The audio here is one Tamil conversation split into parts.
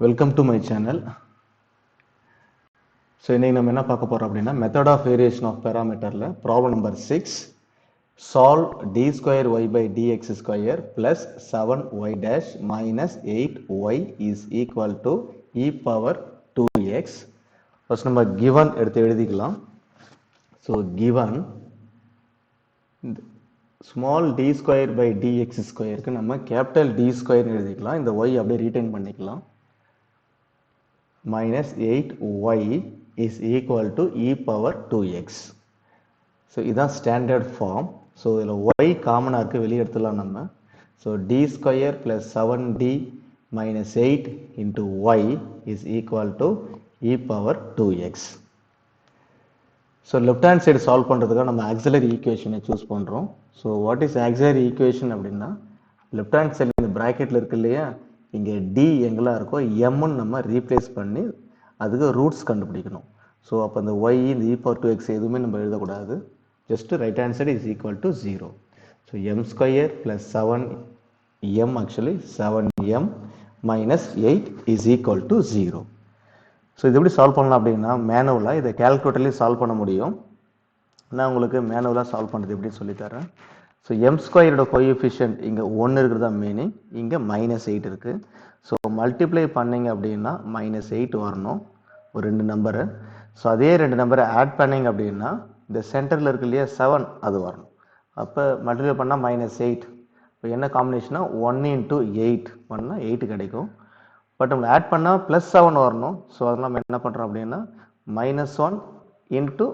Welcome to my channel. So இன்னைக்கு நம்ம என்ன பார்க்க போறோம் அப்படின்னா method of variation of parameterல problem number 6 solve d square y by dx square plus 7y dash minus 8y is equal to e power 2x. First நம்ம given எடுத்து எழுதிக்கலாம். So given small d square by dx square க்கு நம்ம capital D square எழுதிக்கலாம். இந்த y அப்படியே retain பண்ணிக்கலாம். minus 8y is equal to e power 2x. So இதான் standard form. So இதில் y காமனாக இருக்குது, வெளியே எடுத்துலாம் நம்ம. So d square plus 7d minus 8 into y is equal to e power 2x. So left hand side solve பண்ணுறதுக்காக நம்ம auxiliary equation choose பண்ணுறோம். So what is auxiliary equation அப்படின்னா left hand side இந்த bracketல இருக்கு இல்லையா, இங்கே d எங்கெல்லாம் இருக்கோ mன்னு நம்ம ரீப்ளேஸ் பண்ணி அதுக்கு ரூட்ஸ் கண்டுபிடிக்கணும். ஸோ அப்போ அந்த y இந்த e power 2x எதுவுமே நம்ம எழுதக்கூடாது. Just right hand side is equal to 0. So m square plus 7m actually 7m minus 8 is equal to 0. So இது எப்படி சால்வ் பண்ணலாம் அப்படின்னா மேனுவலாக இதை கேல்குலேட்டர்லேயும் சால்வ் பண்ண முடியும். நான் உங்களுக்கு மேனுவலாக சால்வ் பண்ணுறது எப்படின்னு சொல்லித்தரேன். ஸோ எம் ஸ்கொயரோட கோஎஃபிஷியன்ட் இங்கே 1 இருக்கிறதா மீனிங், இங்கே மைனஸ் 8 இருக்குது. ஸோ மல்டிப்ளை பண்ணிங்க அப்படின்னா மைனஸ் 8 வரணும் ஒரு 2 நம்பரு. ஸோ அதே 2 நம்பரை ஆட் பண்ணிங்க அப்படின்னா இந்த சென்டரில் இருக்கு இல்லையா 7 அது வரணும். அப்போ மல்டிப்ளை பண்ணால் மைனஸ் 8. இப்போ என்ன காம்பினேஷனா 1 into 8 பண்ணால் 8 கிடைக்கும். பட் நம்ம ஆட் பண்ணால் ப்ளஸ் 7 வரணும். ஸோ அதெல்லாம் நம்ம என்ன பண்ணுறோம் அப்படின்னா மைனஸ் 1 இன்ட்டு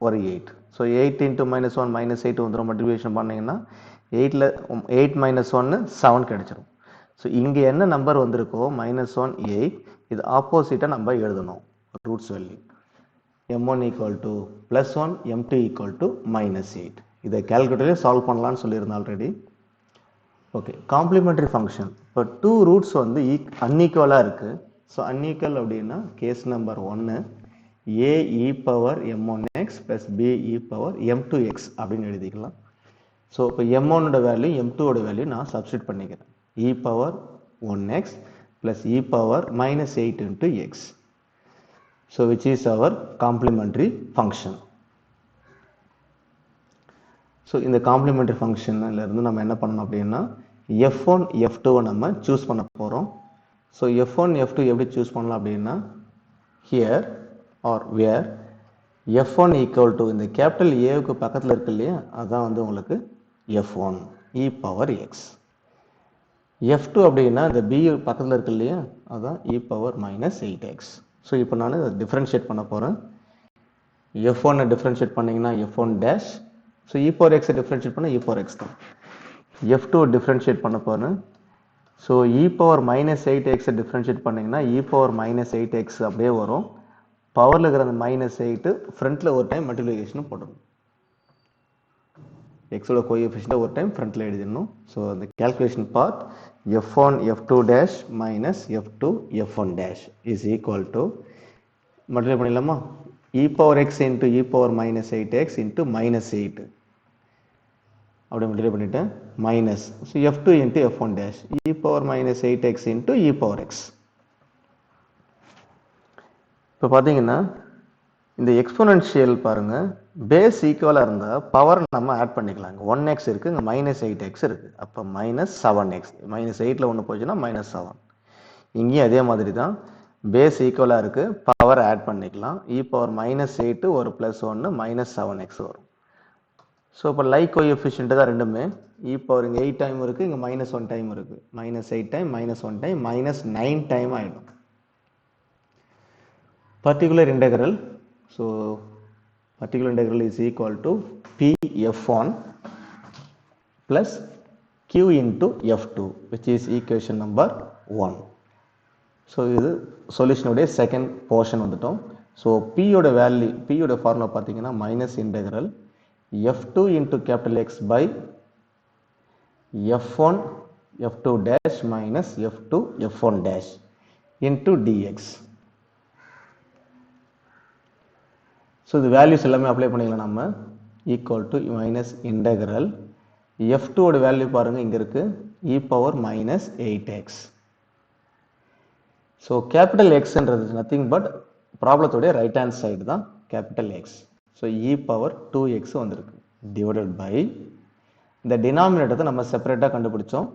ஒரு 8. ஸோ 8 இன்ட்டு மைனஸ் 1 மைனஸ் 8 வந்துடும். மல்டிப்ளிகேஷன் பண்ணிங்கன்னா 8 மைனஸ் 1 7 கிடைச்சிடும். ஸோ இங்கே என்ன நம்பர் வந்திருக்கோ மைனஸ் 1 8, இது ஆப்போசிட்டாக நம்ம எழுதணும் roots value. m1 equal to plus 1, m2 equal to minus 8. இதை கேல்குலேட்டரே சால்வ் பண்ணலான்னு சொல்லியிருந்தேன் ஆல்ரெடி. Okay, complimentary function. இப்போ 2 ரூட்ஸ் வந்து அன்ஈக்குவலாக இருக்குது. ஸோ அன்ஈக்குவல் அப்படின்னா case number 1 a e power m1x plus b e power m2x அப்படின்னு எழுதிக்கலாம். ஸோ இப்போ m1ஓட வேல்யூ m2ஓட வேல்யூ நான் சப்ஸ்டிட் பண்ணிக்கிறேன். e power 1x plus e power minus 8 into x. So which is our complementary function. So இந்த காம்ப்ளிமெண்ட்ரி ஃபங்க்ஷன்ல இருந்து நம்ம என்ன பண்ணணும் அப்படின்னா f1 f2 நம்ம சூஸ் பண்ண போகிறோம். ஸோ f1 f2 எப்படி சூஸ் பண்ணலாம் அப்படின்னா here or where f1 equal to இந்த கேபிட்டல் ஏவுக்கு பக்கத்தில் இருக்கு இல்லையா, அதான் வந்து உங்களுக்கு f1 e power x. f2 அப்படின்னா இந்த b பக்கத்தில் இருக்கு இல்லையா, அதான் e power minus 8x. So இப்போ நான் இதை டிஃப்ரென்ஷியேட் பண்ண போகிறேன். f1 டிஃப்ரென்ஷியேட் பண்ணிங்கன்னா f1 dash. So e power x differentiate பண்ணால் e power x தான். f2 டிஃப்ரென்ஷியேட் பண்ண போகிறேன். So e power minus 8x differentiate பண்ணிங்கன்னா e power minus 8x அப்படியே வரும். பவரில் இருக்கிற அந்த மைனஸ் 8 ஃப்ரண்ட்டில் ஒரு டைம் மல்டிப்ளிகேஷனும் போடணும். எக்ஸோட கோஎஃபிஷியன்ட் ஒரு டைம் ஃப்ரண்ட்டில் எழுதிடணும். ஸோ அந்த calculation part f1 f2 dash minus f2 f1 dash is equal to multiply பண்ணிடலாமா, e power x into e power minus 8x into minus 8 அப்படி மல்டிப்ளை பண்ணிட்டேன் minus. So f2 into f1 dash e power minus 8x into e power x. இப்போ பார்த்தீங்கன்னா இந்த எக்ஸ்போனன்ஷியல் பாருங்கள், பேஸ் ஈக்குவலாக இருந்தால் பவர் நம்ம ஆட் பண்ணிக்கலாங்க. 1x இருக்குது, இங்கே மைனஸ் 8x இருக்குது. அப்போ மைனஸ் 7x, மைனஸ் 8ல் ஒன்று போச்சுன்னா மைனஸ் 7. இங்கேயும் அதே மாதிரி தான், பேஸ் ஈக்குவலாக இருக்குது, பவர் ஆட் பண்ணிக்கலாம். இ பவர் மைனஸ் 8 ஒரு ப்ளஸ் 1 மைனஸ் 7x வரும். ஸோ இப்போ லைக் கோஎஃபிஷியன்ட் தான் ரெண்டுமே. இ பவர் இங்கே 8 டைம் இருக்குது, இங்கே மைனஸ் 1 டைம் இருக்குது. Minus 8 time minus 1 time minus 9 time ஆகிடும். particular integral, so particular integral is equal to p f1 plus q into f2, which is equation number 1. so இது solution உடைய second portion வந்துட்டோம். so p ஓட value, p ஓட formula பார்த்தீங்கன்னா minus integral f2 into capital X by f1 f2 dash minus f2 f1 dash into dx. So இது வேல்யூஸ் எல்லாமே அப்ளை பண்ணிக்கலாம் நம்ம. ஈக்குவல் டு மைனஸ் இன்டெக்ரல் f2ஓட வேல்யூ பாருங்கள் இங்கே இருக்குது, e power minus 8x. So capital எக்ஸ்ன்றது நத்திங் பட் ப்ராப்ளத்துடைய ரைட் ஹேண்ட் சைடு தான் capital x. So e power 2x வந்திருக்கு டிவைடட் பை இந்த டினாமினேட்டத்தை நம்ம செப்பரேட்டாக கண்டுபிடிச்சோம்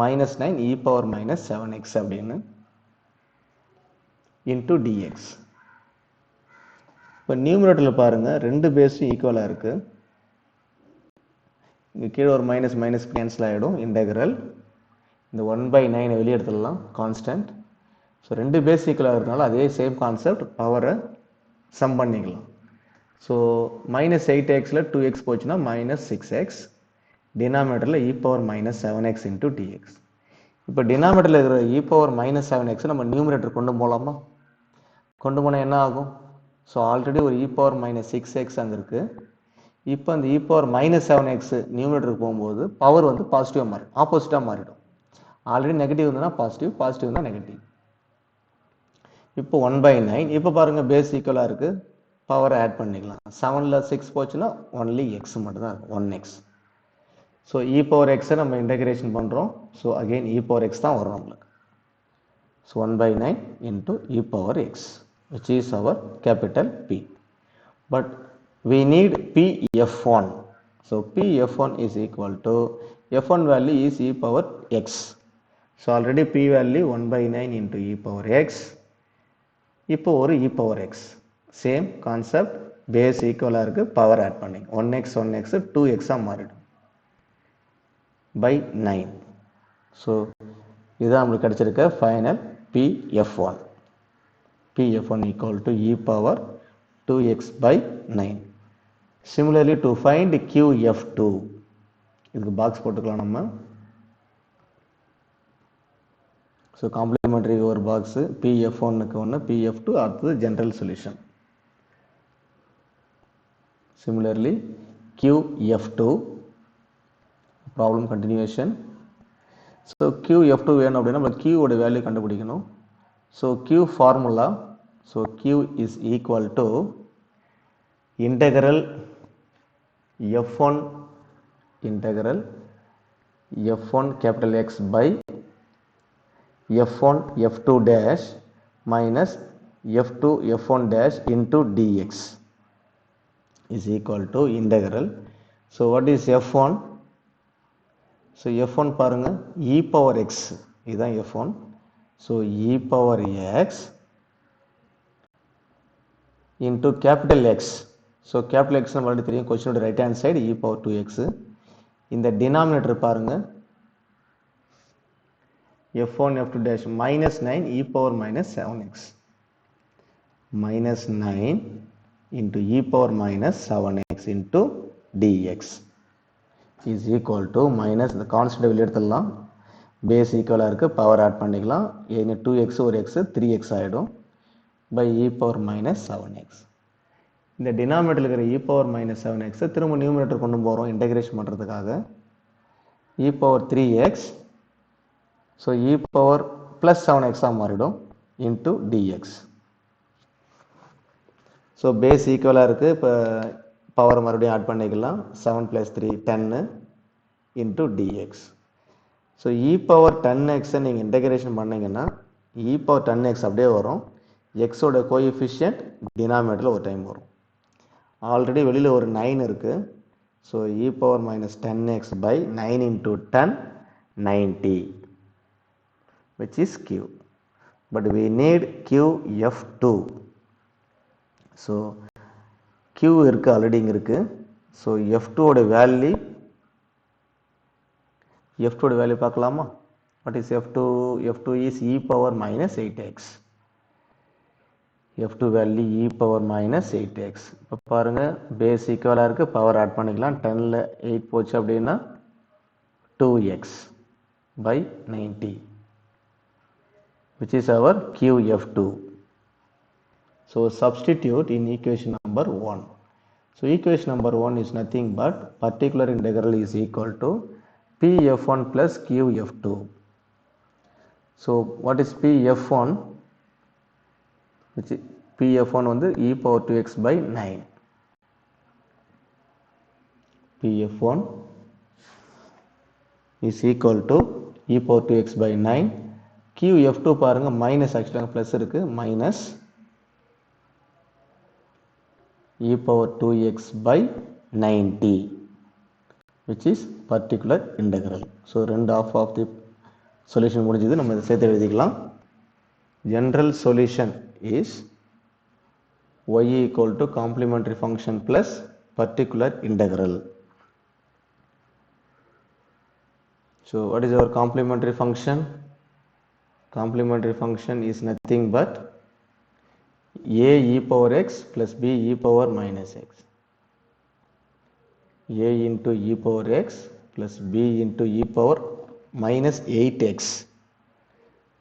-9 இ பவர் -7x அப்படின்னு இன்டூ டிஎக்ஸ். இப்போ நியூமரேட்டரில் பாருங்கள் ரெண்டு பேஸும் ஈக்குவலாக இருக்குது. இங்கே கீழே ஒரு மைனஸ் மைனஸ் கேன்சல் ஆகிடும். இன்டெக்ரல் இந்த 1/9 வெளியே எடுத்துடலாம் கான்ஸ்டன்ட். ஸோ ரெண்டு பேஸ் ஈக்குவலாக இருக்கிறதுனால அதே சேம் கான்செப்ட் பவரை சம் பண்ணிக்கலாம். ஸோ -8xல 2x போச்சுன்னா -6x, டினாமினேட்டரில் e power -7x into dx. இப்போ டினாமினேட்டரில் இருக்கிற இ பவர் -7x நம்ம நியூமரேட்டர் கொண்டு போகலாமா? கொண்டு போனால் என்ன ஆகும்? ஸோ ஆல்ரெடி ஒரு இ பவர் -6x அங்கே இருக்குது. இப்போ அந்த இ பவர் -7x நியூமரேட்டருக்கு போகும்போது பவர் வந்து பாசிட்டிவாக மாறிடும், ஆப்போசிட்டாக மாறிடும். ஆல்ரெடி நெகட்டிவ் இருந்ததுன்னா பாசிட்டிவ், பாசிட்டிவ் இருந்தால் நெகட்டிவ். இப்போ 1/9. இப்போ பாருங்கள் பேஸ் ஈக்குவலாக இருக்குது, பவரை ஆட் பண்ணிக்கலாம். 7ல் 6 போச்சுன்னா ஒன்லி எக்ஸ் மட்டும் தான் இருக்கும், 1x. ஸோ இ பவர் எக்ஸை நம்ம இன்டகிரேஷன் பண்ணுறோம். So again e power X தான் வரும் நம்மளுக்கு. So 1/9 into e power X which is our capital P. But we need Pf1. So Pf1 is equal to f1 value is e power x. So already P value 1/9 into e power x. இப்போ ஒரு e power x. Same concept, base equal இருக்கு, power add பண்ணி 1x 2x மாறிடும் by 9. So இதுதான் நம்மளுக்கு கிடைச்சிருக்க final Pf1. Pf1 equal to e power 2x by 9. Similarly to find Qf2, இதுக்கு பாக்ஸ் போட்டுக்கலாம் நம்ம. ஸோ காம்ப்ளிமெண்டரிக்கு ஒரு பாக்ஸு, Pf1க்கு ஒன்று, Pf2 அடுத்தது general solution. Similarly Qf2 problem continuation. So Qf2 வேணும் அப்படின்னா நம்ம Q ஓட வேல்யூ கண்டுபிடிக்கணும். So Q formula, so Q is equal to integral f1 capital X by f1 f2 dash minus f2 f1 dash into dx is equal to integral. So what is f1? So f1 பாருங்க e power x, இதுதான் f1. So e power x into capital X. So capital X நம்ம ஆல்ரெடி தெரியும், கொஸ்டினோட right hand side e power 2x. இந்த டினாமினேட்டர் பாருங்க f1 f2 dash -9 e power -7x. -9 into e power -7x into dx is equal to minus இந்த கான்ஸ்டன்ட் வெளியே எடுத்துடலாம். பேஸ் ஈக்குவலாக இருக்குது, பவர் ஆட் பண்ணிக்கலாம். ஏன்னா 2x ஒரு x 3x ஆகிடும் பை இ பவர் -7x. இந்த டினாமினேட்டரில் இருக்கிற இ பவர் -7x திரும்ப நியூமினேட்டர் கொண்டு போகிறோம் இன்டகிரேஷன் பண்ணுறதுக்காக. E power 3x, so e power +7x மாறிடும் இன்டூ டிஎக்ஸ். ஸோ பேஸ் ஈக்குவலாக இருக்குது, இப்போ பவர் மறுபடியும் ஆட் பண்ணிக்கலாம். 7 + 3 10 into dx. So e power 10x நீங்கள் இன்டகிரேஷன் பண்ணிங்கன்னா இ பவர் 10x அப்படியே வரும். எக்ஸோட கோஎஃபிஷியன்ட் டினாமினேட்டரில் ஒரு டைம் வரும். ஆல்ரெடி வெளியில் ஒரு 9 இருக்குது. So e power -10x by 9 into 10 90 which is Q. But we need Qf2. So Q இருக்குது, ஆல்ரெடி இங்கே இருக்குது. ஸோ f2 ஓட வேல்யூ பார்க்கலாமா? What is f2? f2 is e power -8x. f2 value e power -8x. இப்போ பாருங்கள் பேஸ் ஈக்குவலாக இருக்குது, பவர் ஆட் பண்ணிக்கலாம். 10ல் 8 போச்சு அப்படின்னா 2x by 90 which is our Qf2. So substitute in equation number 1. So equation number 1 is nothing but particular integral is equal to Pf1 plus Qf2. So what is Pf1? Which Pf1 வந்து e power 2x by 9. Pf1 is equal to e power 2x by 9. QF2 பாருங்க மைனஸ், ஆக்சுவலாக ப்ளஸ் இருக்கு, minus e power 2x by 90 which is particular integral. So ரெண்டு half of the solution முடிஞ்சது. நம்ம இதை சேர்த்து எழுதிக்கலாம். General solution is y equal to complementary function plus particular integral. So what is our complementary function? Complementary function is nothing but a e power x plus b e power minus x. A into e power x plus b into e power minus 8x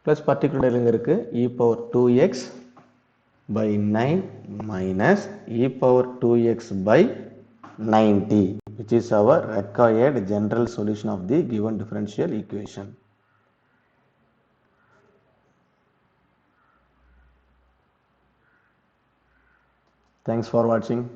plus particular இருக்கு e power 2x by 9 minus e power 2x by 90 which is our required general solution of the given differential equation. Thanks for watching.